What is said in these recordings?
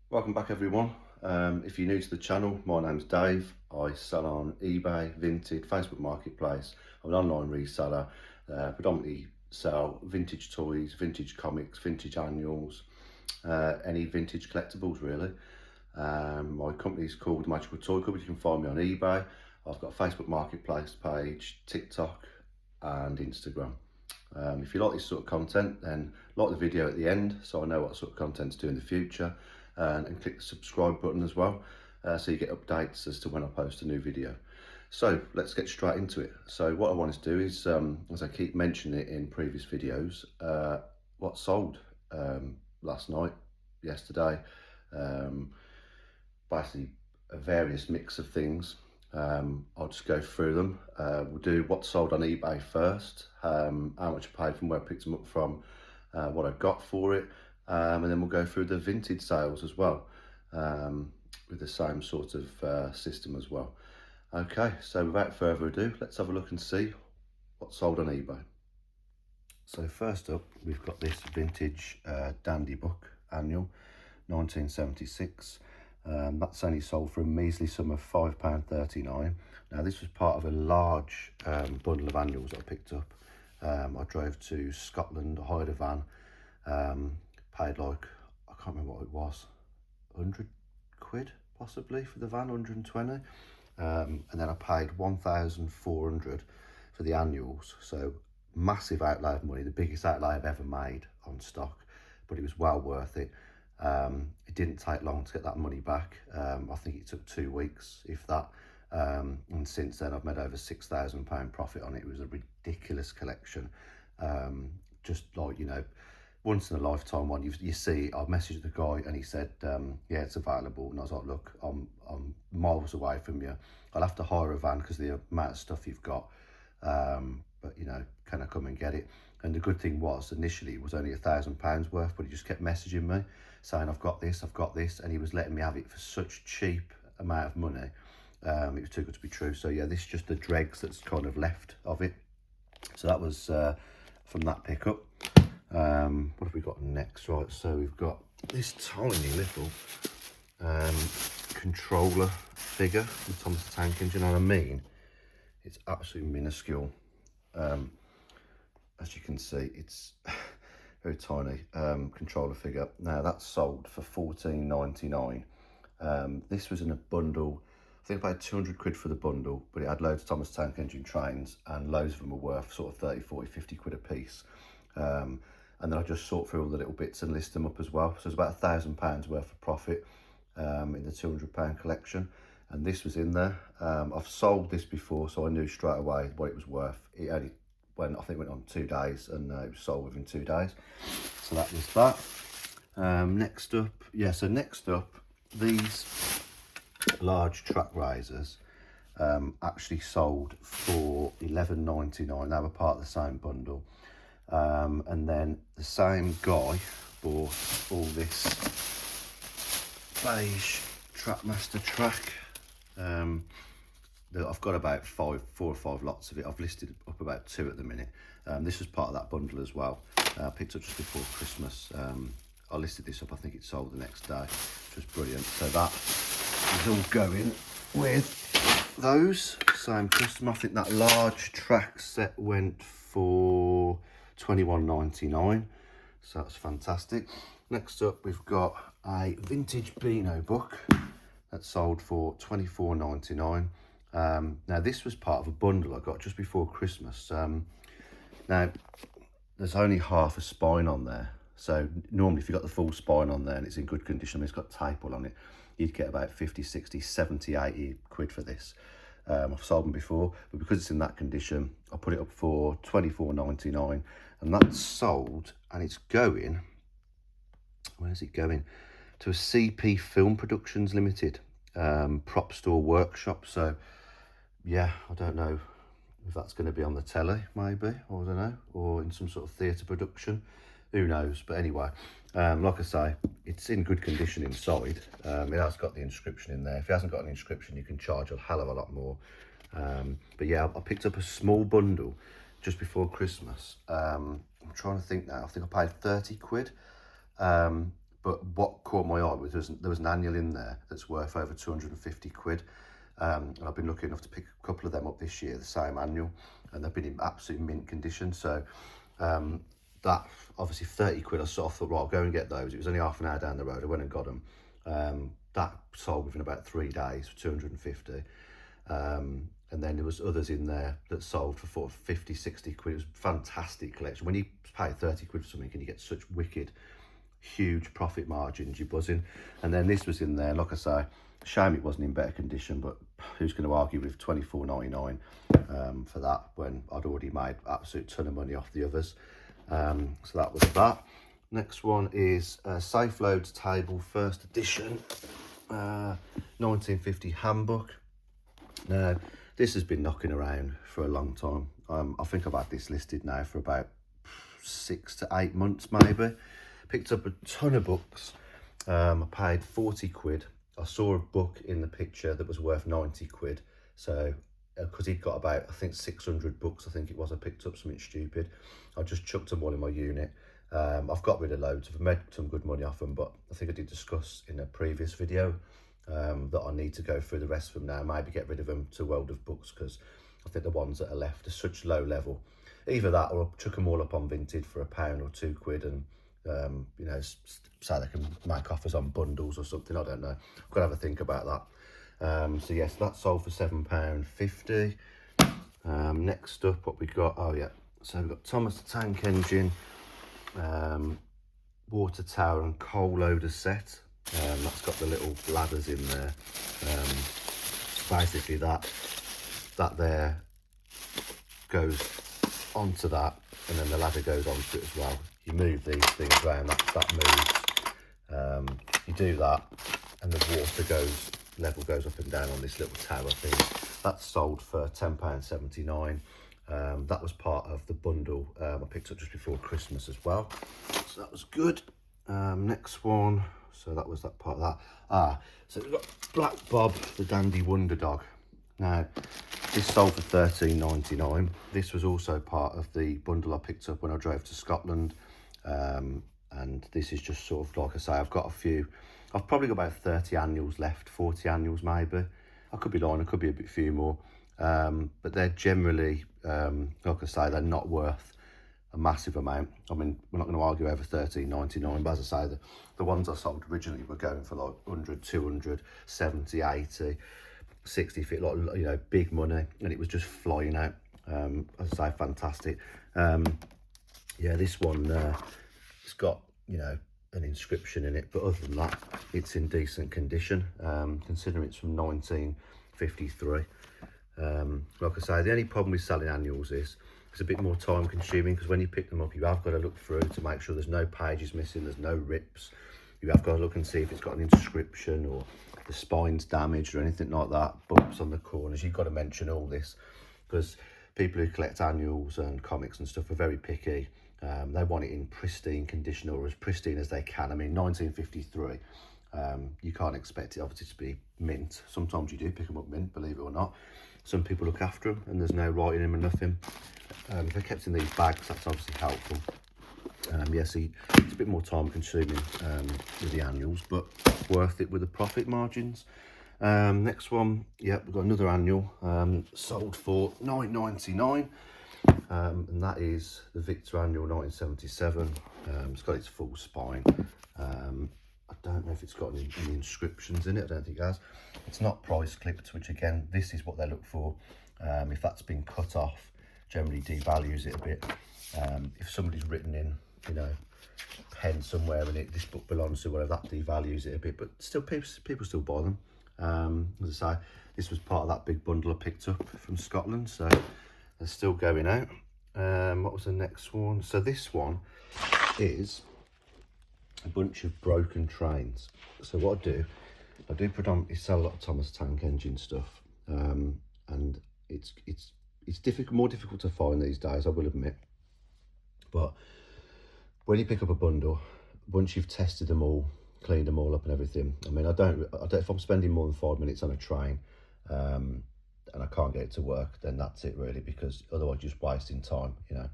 Welcome back everyone. If you're new to the channel, my name's Dave. I sell on eBay, Vinted, Facebook Marketplace. I'm an online reseller, predominantly sell vintage toys, vintage comics, vintage annuals, any vintage collectibles really. My company's called Magical Toy Club. You can find me on eBay. I've got a Facebook Marketplace page, TikTok and Instagram. If you like this sort of content, then like the video at the end so I know what sort of content to do in the future, and click the subscribe button as well, so you get updates as to when I post a new video. So let's get straight into it. So what I want to do is, as I keep mentioning it in previous videos, what sold last night, yesterday, basically a various mix of things. I'll just go through them. We'll do what sold on eBay first, how much I paid from where I picked them up from, what I got for it, and then we'll go through the vintage sales as well, with the same sort of system as well. Okay, so without further ado, let's have a look and see what sold on eBay. So first up, we've got this vintage Dandy book annual, 1976. That's only sold for a measly sum of £5.39. Now this was part of a large bundle of annuals that I picked up. I drove to Scotland, I hired a van, paid like, I can't remember what it was, 100 quid possibly for the van, 120. And then I paid 1,400 for the annuals. So massive outlay of money, the biggest outlay I've ever made on stock, but it was well worth it. It didn't take long to get that money back. I think it took 2 weeks, if that. And since then I've made over £6,000 profit on it. It was a ridiculous collection. Just like, you know, once in a lifetime one. You see, I messaged the guy and he said, yeah, it's available. And I was like, look, I'm miles away from you. I'll have to hire a van because the amount of stuff you've got. But you know, can I come and get it? And the good thing was, initially it was only £1,000 worth, but he just kept messaging me saying, I've got this, and he was letting me have it for such cheap amount of money. It was too good to be true. So yeah, this is just the dregs that's kind of left of it. So that was from that pickup. What have we got next? Right, so we've got this tiny little controller figure from Thomas the Tank Engine. You know what I mean? It's absolutely minuscule. As you can see, it's very tiny controller figure. Now that's sold for £14.99. This was in a bundle. I think I paid 200 quid for the bundle, but it had loads of Thomas Tank Engine trains, and loads of them were worth sort of 30, 40, 50 quid a piece. And then I just sort through all the little bits and list them up as well. So it's about £1,000 worth of profit in the £200 collection. And this was in there. I've sold this before, so I knew straight away what it was worth. It only went, I think it went on 2 days, and it was sold within 2 days. So that was that. Next up, yeah, so next up, these large track risers actually sold for £11.99. They were part of the same bundle. And then the same guy bought all this beige Trackmaster track. I've got about 4 or 5 lots of it. I've listed up about 2 at the minute. This was part of that bundle as well. Picked up just before Christmas. I listed this up, I think it sold the next day, which was brilliant. So that is all going with those. Same customer. I think that large track set went for £21.99, so that's fantastic. Next up, we've got a vintage Beano book that sold for £24.99. Now this was part of a bundle I got just before Christmas. Now there's only half a spine on there, so normally if you got the full spine on there and it's in good condition, I mean, it's got tape all on it, you'd get about 50, 60, 70, 80 quid for this. I've sold them before, but because it's in that condition, I put it up for £24.99, and that's sold, and it's going, where is it going? To a CP Film Productions Limited, prop store workshop. So yeah, I don't know if that's going to be on the telly, maybe, or I don't know, or in some sort of theatre production, who knows. But anyway, like I say, it's in good condition inside. It has got the inscription in there. If it hasn't got an inscription, you can charge a hell of a lot more. But yeah, I picked up a small bundle just before Christmas. I'm trying to think now. I think I paid 30 quid. But what caught my eye was there was an annual in there that's worth over 250 quid. And I've been lucky enough to pick a couple of them up this year, the same annual, and they've been in absolute mint condition. So that, obviously 30 quid, I sort of thought, right, I'll go and get those. It was only half an hour down the road. I went and got them. That sold within about 3 days for 250. And then there was others in there that sold for 50, 60 quid. It was a fantastic collection. When you pay 30 quid for something and you get such wicked, huge profit margins, you're buzzing. And then this was in there, like I say, shame it wasn't in better condition, but who's going to argue with 24.99 for that when I'd already made absolute ton of money off the others. So that was that. Next one is Safe Loads Table First Edition 1950 handbook. Now this has been knocking around for a long time. I think I've had this listed now for about 6 to 8 months maybe. Picked up a ton of books. I paid 40 quid. I saw a book in the picture that was worth 90 quid. So, because he'd got about, I think 600 books, I think it was, I picked up something stupid. I just chucked them all in my unit. I've got rid of loads. I've made some good money off them, but I think I did discuss in a previous video that I need to go through the rest of them now, maybe get rid of them to World of Books, because I think the ones that are left are such low level. Either that, or I'll chuck them all up on Vinted for £1 or 2 quid and you know, so they can make offers on bundles or something. I don't know. I've got to have a think about that. So yes, that sold for £7.50. Next up, what we got? Oh yeah, so we've got Thomas the Tank Engine, water tower and coal loader set. That's got the little ladders in there. Basically that there goes onto that, and then the ladder goes onto it as well. You move these things around, that moves. You do that, and the water level goes up and down on this little tower thing. That's sold for £10.79. That was part of the bundle I picked up just before Christmas as well, so that was good. Next one, so that was that part of that. So we've got Black Bob the Dandy Wonder Dog. Now this sold for £13.99. This was also part of the bundle I picked up when I drove to Scotland. And this is just sort of, like I say, I've got a few. I've probably got about 30 annuals left, 40 annuals maybe. I could be lying, it could be a bit few more. But they're generally, like I say, they're not worth a massive amount. I mean, we're not going to argue over £13.99, but as I say, the ones I sold originally were going for like 100, 200, 70, 80, 60 feet, like, you know, big money, and it was just flying out. As I say, fantastic. Yeah, this one, it's got, you know, an inscription in it, but other than that, it's in decent condition, considering it's from 1953. Like I say, the only problem with selling annuals is it's a bit more time consuming, because when you pick them up, you have got to look through to make sure there's no pages missing, there's no rips. You have got to look and see if it's got an inscription or the spine's damaged or anything like that, bumps on the corners. You've got to mention all this, because people who collect annuals and comics and stuff are very picky. They want it in pristine condition, or as pristine as they can. I mean, 1953, you can't expect it obviously to be mint. Sometimes you do pick them up mint, believe it or not. Some people look after them and there's no writing in them and nothing. If they're kept in these bags, that's obviously helpful. Yeah, see, it's a bit more time consuming with the annuals, but worth it with the profit margins. Next one, yeah, we've got another annual, sold for £9.99. And that is the Victor Annual 1977. It's got its full spine. I don't know if it's got any inscriptions in it. I don't think it has. It's not price clipped, which again, this is what they look for. If that's been cut off, generally devalues it a bit. If somebody's written in, you know, pen somewhere in it, this book belongs to whatever, that devalues it a bit, but still people still buy them. As I say, this was part of that big bundle I picked up from Scotland, so they're still going out. What was the next one? So this one is a bunch of broken trains. So what I do predominantly sell a lot of Thomas Tank Engine stuff, and it's more difficult to find these days, I will admit. But when you pick up a bundle, once you've tested them all, cleaned them all up and everything, I mean, I don't if I'm spending more than 5 minutes on a train, and I can't get it to work, then that's it really, because otherwise you're just wasting time, you know.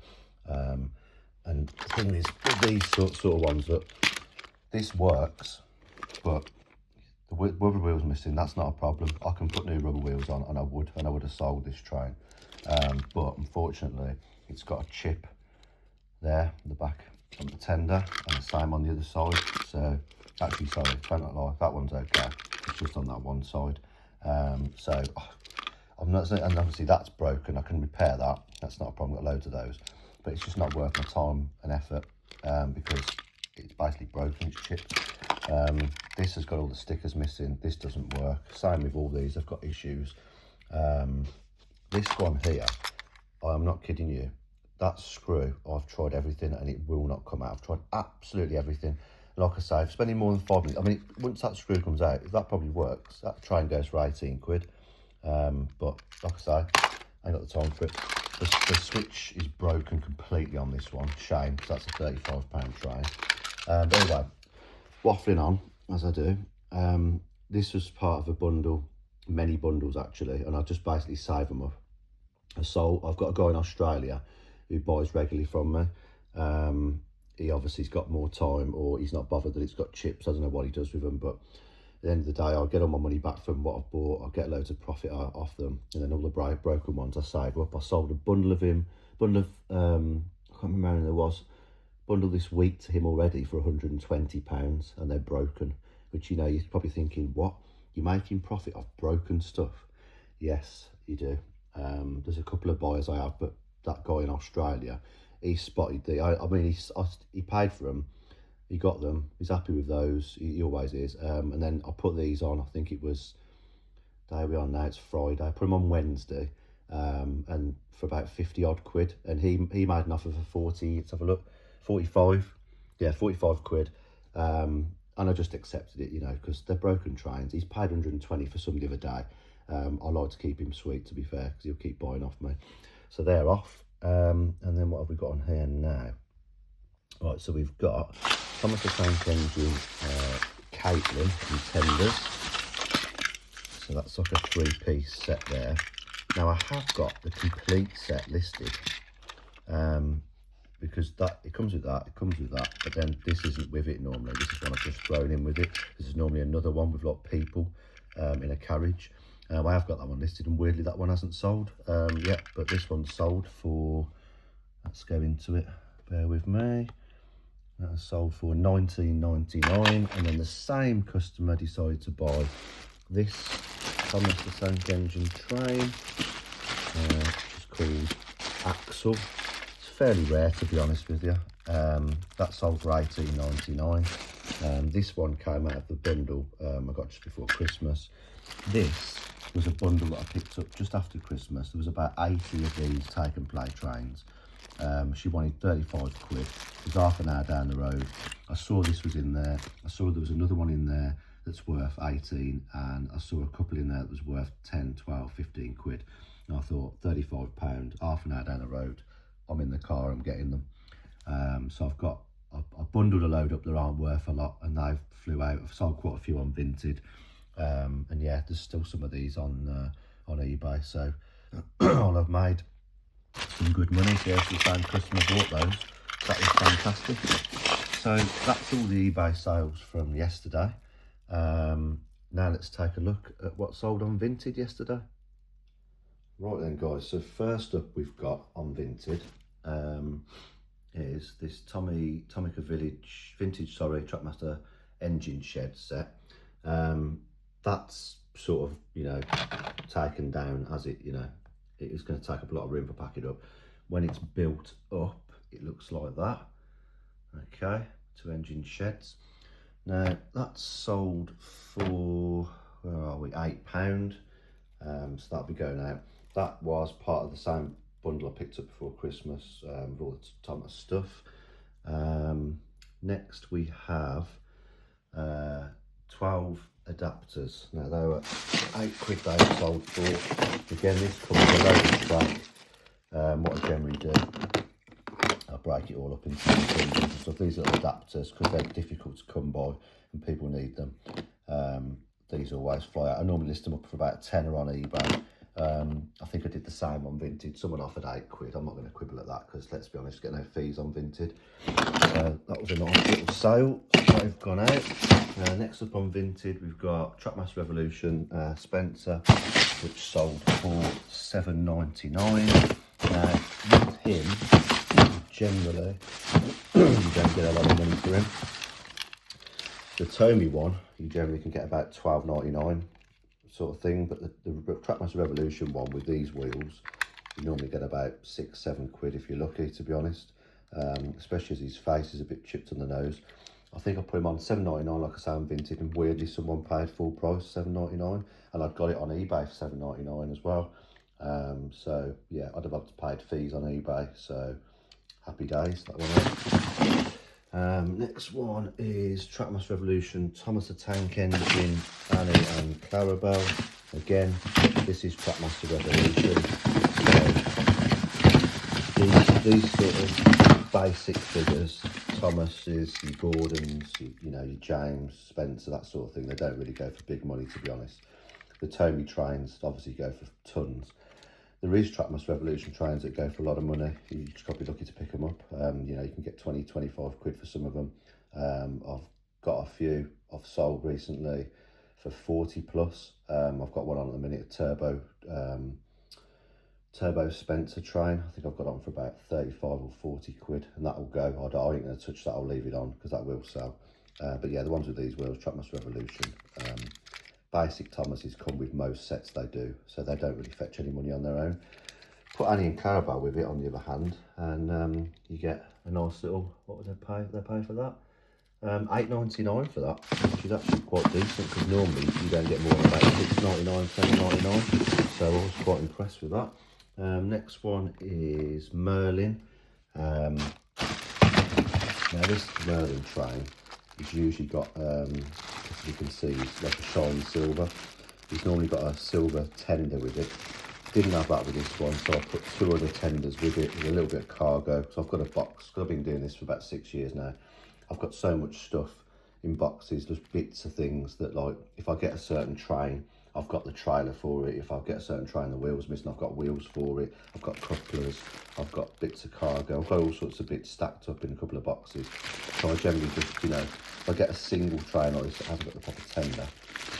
And the thing is, with these sort of ones, look, this works, but the rubber wheels missing. That's not a problem. I can put new rubber wheels on, and I would have sold this train. But unfortunately, it's got a chip there in the back on the tender, and the same on the other side. So actually, sorry, don't lie, that one's okay. It's just on that one side. So I'm not saying, and obviously that's broken. I can repair that. That's not a problem. I've got loads of those, but it's just not worth my time and effort because it's basically broken. It's chipped. This has got all the stickers missing. This doesn't work. Same with all these. I've got issues. This one here, I'm not kidding you. That screw, I've tried everything and it will not come out. I've tried absolutely everything. Like I say, spending more than 5 minutes. I mean, once that screw comes out, if that probably works, that train goes for 18 quid. But like I say, I ain't got the time for it. The switch is broken completely on this one. Shame, because that's a £35 train. But anyway, waffling on, as I do. This was part of a bundle, many bundles actually, and I just basically save them up. So I've got a guy in Australia who buys regularly from me. He obviously has got more time, or he's not bothered that it's got chips. I don't know what he does with them, but at the end of the day, I'll get all my money back from what I've bought. I'll get loads of profit off them, and then all the broken ones I save up. I sold a bundle of I can't remember how many there was, bundle this week to him already for £120, and they're broken. Which, you know, you're probably thinking, what? You're making profit off broken stuff? Yes, you do. There's a couple of buyers I have, but that guy in Australia, he spotted he paid for them, he got them, he's happy with those, he always is. And then I put these on, I think it was, day we are now, it's Friday, I put them on Wednesday, and for about 50 odd quid, and he made an offer for 40, let's have a look, 45, yeah, 45 quid. And I just accepted it, you know, because they're broken trains. He's paid 120 for some the other day. I like to keep him sweet, to be fair, because he'll keep buying off me. So they're off. And then what have we got on here now? Right, so we've got Thomas the Tank Engine, Caitlin and tenders. So that's like a 3-piece set there. Now I have got the complete set listed, because it comes with that, but then this isn't with it normally. This is one I've just thrown in with it. This is normally another one with like people in a carriage. I have got that one listed, and weirdly that one hasn't sold yet, but this one's sold for, let's go into it, bear with me. That was sold for £19.99, and then the same customer decided to buy this Thomas the Tank Engine train, which is called Axle. It's fairly rare, to be honest with you. That sold for £18.99. This one came out of the bundle I got just before Christmas. This was a bundle that I picked up just after Christmas. There was about 80 of these take and play trains. She wanted 35 quid. It was half an hour down the road. I saw this was in there. I saw there was another one in there that's worth 18, and I saw a couple in there that was worth 10, 12, 15 quid. And I thought, £35, half an hour down the road, I'm in the car, I'm getting them. So I bundled a load up that aren't worth a lot, and they flew out. I've sold quite a few on Vinted. And yeah, there's still some of these on eBay, so I'll have made some good money. So if the same customer bought those, that was fantastic. So that's all the eBay sales from yesterday. Now let's take a look at what sold on Vinted yesterday. Right then, guys, so first up we've got on Vinted is this Tomica Vintage Trackmaster engine shed set. That's sort of, you know, taken down as it, you know, it is going to take up a lot of room to pack it up. When it's built up, it looks like that. Okay, 2 engine sheds. Now that's sold for, where are we, £8. So that'll be going out. That was part of the same bundle I picked up before Christmas with all the Thomas stuff. Next we have 12 adapters. Now they were £8 they sold for. Again, this comes with a load of track. What I generally do, I'll break it all up into pieces and stuff. These little adapters, because they're difficult to come by and people need them, these always fly out. I normally list them up for about £10 on eBay. I think I did the same on Vinted. Someone offered £8. I'm not going to quibble at that because let's be honest, get no fees on Vinted. That was a nice little sale. So they've gone out. Next up on Vinted, we've got Trackmaster Revolution Spencer, which sold for £7.99. With him, generally, you don't get a lot of money for him. The Tommy one, you generally can get about £12.99 sort of thing, but the Trackmaster Revolution one with these wheels, you normally get about £6-7 if you're lucky, to be honest. Especially as his face is a bit chipped on the nose. I think I put him on £7.99, like I say, on Vinted, and weirdly someone paid full price, £7.99, and I got it on eBay for £7.99 as well. So yeah, I'd have had to paid fees on eBay, so happy days, that one out. Next one is Trackmaster Revolution Thomas the Tank Engine, Annie and Clarabelle. Again, this is Trackmaster Revolution. So these sort of basic figures, Thomas's, your Gordons, your James, Spencer, that sort of thing, they don't really go for big money, to be honest. The Tommy trains obviously go for tons. There is Trackmaster Revolution trains that go for a lot of money. You just got to be lucky to pick them up. You can get 20-25 quid for some of them. I've got a few I've sold recently for 40 plus. I've got one on at the minute, a turbo Spencer train. I think I've got on for about 35 or 40 quid, and that will go. I ain't going to touch that, I'll leave it on because that will sell. But yeah, the ones with these wheels, Trackmaster Revolution. Basic Thomases come with most sets, they do, so they don't really fetch any money on their own. Put Annie and Clarabelle with it on the other hand, and you get a nice little, what would they pay? They pay for that £8.99 for that, which is actually quite decent because normally you don't get more than about £6.99, £7.99. So I was quite impressed with that. Next one is Merlin. Now this Merlin train is usually got, as you can see, it's like a shiny silver. He's normally got a silver tender with it. Didn't have that with this one, so I put 2 other tenders with it, with a little bit of cargo. So I've got a box, because I've been doing this for about 6 years now. I've got so much stuff in boxes, just bits of things that, like, if I get a certain train, I've got the trailer for it. If I get a certain train, the wheel's missing, I've got wheels for it. I've got couplers, I've got bits of cargo. I've got all sorts of bits stacked up in a couple of boxes. So I generally just, if I get a single train like this that hasn't got the proper tender,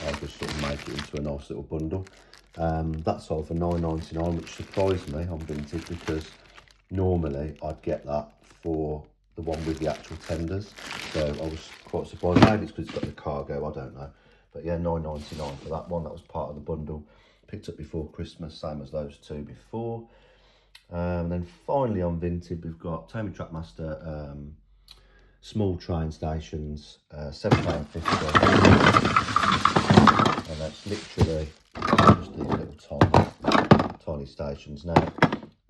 I'll just sort of make it into a nice little bundle. That sold for £9.99, which surprised me on Vinted because normally I'd get that for the one with the actual tenders. So I was quite surprised. Maybe it's because it's got the cargo, I don't know. But yeah, £9.99 for that one. That was part of the bundle. Picked up before Christmas, same as those two before. Then finally on Vinted, we've got Tommy Trackmaster small train stations, £7.50. And that's literally just these little tiny stations. Now,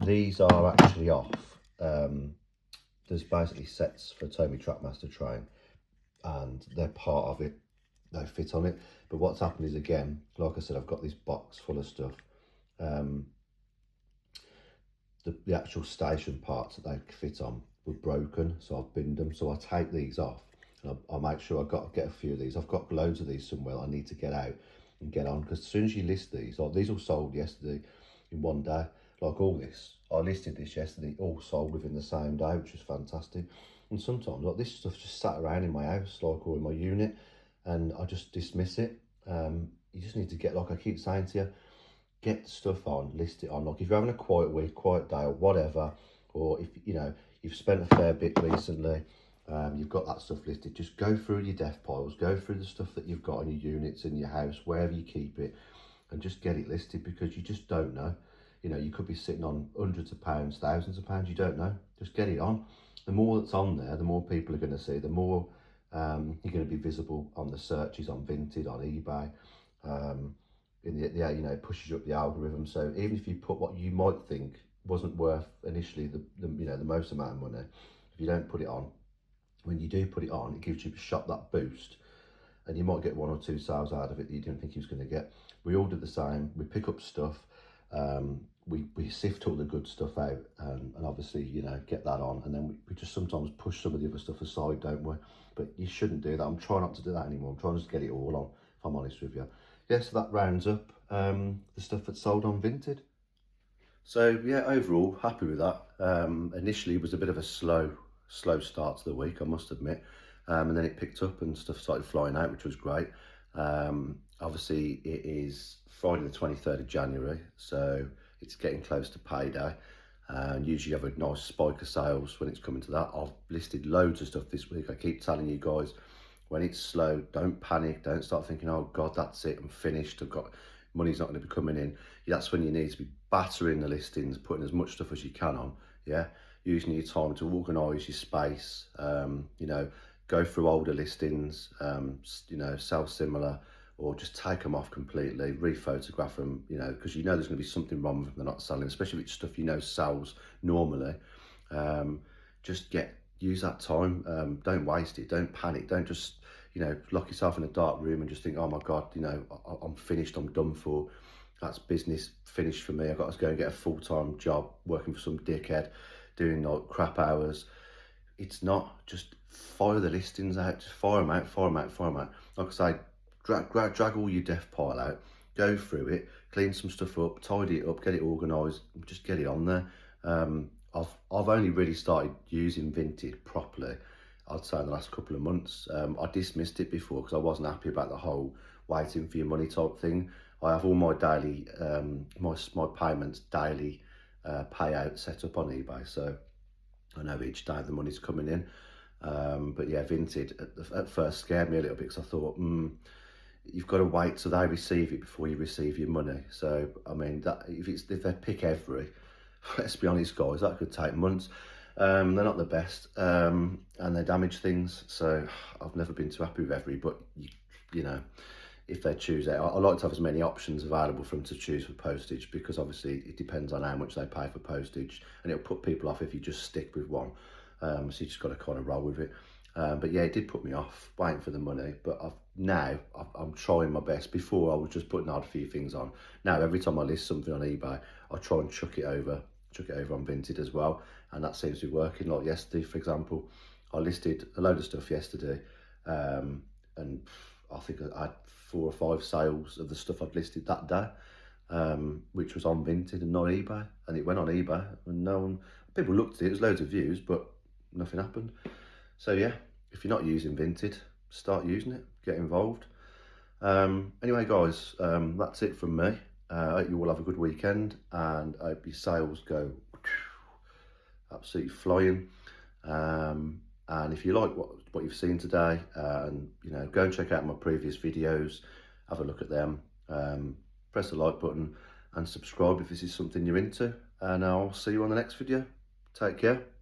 these are actually off. There's basically sets for Tommy Trackmaster train, and they're part of it. They fit on it. But what's happened is, again, like I said, I've got this box full of stuff. The actual station parts that they fit on were broken, so I've binned them. So I take these off, and I make sure I've got to get a few of these. I've got loads of these somewhere I need to get out and get on, because as soon as you list these, like these all sold yesterday in one day. Like all this, I listed this yesterday, all sold within the same day, which was fantastic. And sometimes, like, this stuff just sat around in my house, like, or in my unit, and I just dismiss it. You just need to get, like I keep saying to you, get stuff on, list it on. Like if you're having a quiet week, quiet day, or whatever, or if you've spent a fair bit recently, you've got that stuff listed, just go through your death piles, go through the stuff that you've got in your units, in your house, wherever you keep it, and just get it listed, because you just don't know. You could be sitting on hundreds of pounds, thousands of pounds, you don't know. Just get it on. The more that's on there, the more people are going to see, the more you're going to be visible on the searches on Vinted, on eBay. It pushes you up the algorithm. So even if you put what you might think wasn't worth initially the most amount of money, if you don't put it on, when you do put it on, it gives you a shot, that boost, and you might get 1 or 2 sales out of it that you didn't think you was going to get. We all do the same. We pick up stuff. We sift all the good stuff out, and obviously, get that on, and then we just sometimes push some of the other stuff aside, don't we? But you shouldn't do that. I'm trying not to do that anymore. I'm trying to just get it all on, if I'm honest with you. yeah, so that rounds up the stuff that's sold on Vinted. So yeah, overall happy with that. Initially it was a bit of a slow start to the week, I must admit, and then it picked up and stuff started flying out, which was great. Obviously it is Friday the 23rd of January, so it's getting close to payday. And usually you have a nice spike of sales when it's coming to that. I've listed loads of stuff this week. I keep telling you guys, when it's slow, don't panic. Don't start thinking, oh God, that's it, I'm finished. I've got money's not going to be coming in. That's when you need to be battering the listings, putting as much stuff as you can on. Yeah, using your time to organise your space. You know, go through older listings. You know, sell similar, or just take them off completely, re-photograph them, you know, because you know there's going to be something wrong with them, they're not selling, especially if it's stuff you know sells normally. Just use that time, don't waste it, don't panic, don't just, you know, lock yourself in a dark room and just think, oh my God, you know, I'm finished, I'm done for. That's business finished for me. I've got to go and get a full-time job working for some dickhead doing like crap hours. It's not. Just fire the listings out, just fire them out, fire them out, fire them out. Like I say, drag all your death pile out, go through it, clean some stuff up, tidy it up, get it organised, just get it on there. I've only really started using Vinted properly, I'd say, in the last couple of months. I dismissed it before because I wasn't happy about the whole waiting for your money type thing. I have all my daily, my payments daily payout set up on eBay, so I know each day the money's coming in. But yeah, Vinted at first scared me a little bit because I thought, you've got to wait till they receive it before you receive your money. So I mean, that if they pick every, let's be honest, guys, that could take months. They're not the best, and they damage things. So I've never been too happy with every, but you know, if they choose it, I like to have as many options available for them to choose for postage, because obviously it depends on how much they pay for postage, and it'll put people off if you just stick with one. So you just got to kind of roll with it. But yeah, it did put me off waiting for the money, but I'm trying my best. Before I was just putting out a few things on. Now every time I list something on eBay, I try and chuck it over on Vinted as well, and that seems to be working. Like yesterday, for example, I listed a load of stuff yesterday, and I think I had 4 or 5 sales of the stuff I'd listed that day, which was on Vinted and not eBay. And it went on eBay, and no one, people looked at it, there's loads of views, but nothing happened. So yeah, if you're not using Vinted, start using it, get involved. Anyway, guys, that's it from me. I hope you all have a good weekend, and I hope your sales go absolutely flying. And if you like what you've seen today, and you know, go and check out my previous videos, have a look at them, press the like button and subscribe if this is something you're into, and I'll see you on the next video. Take care.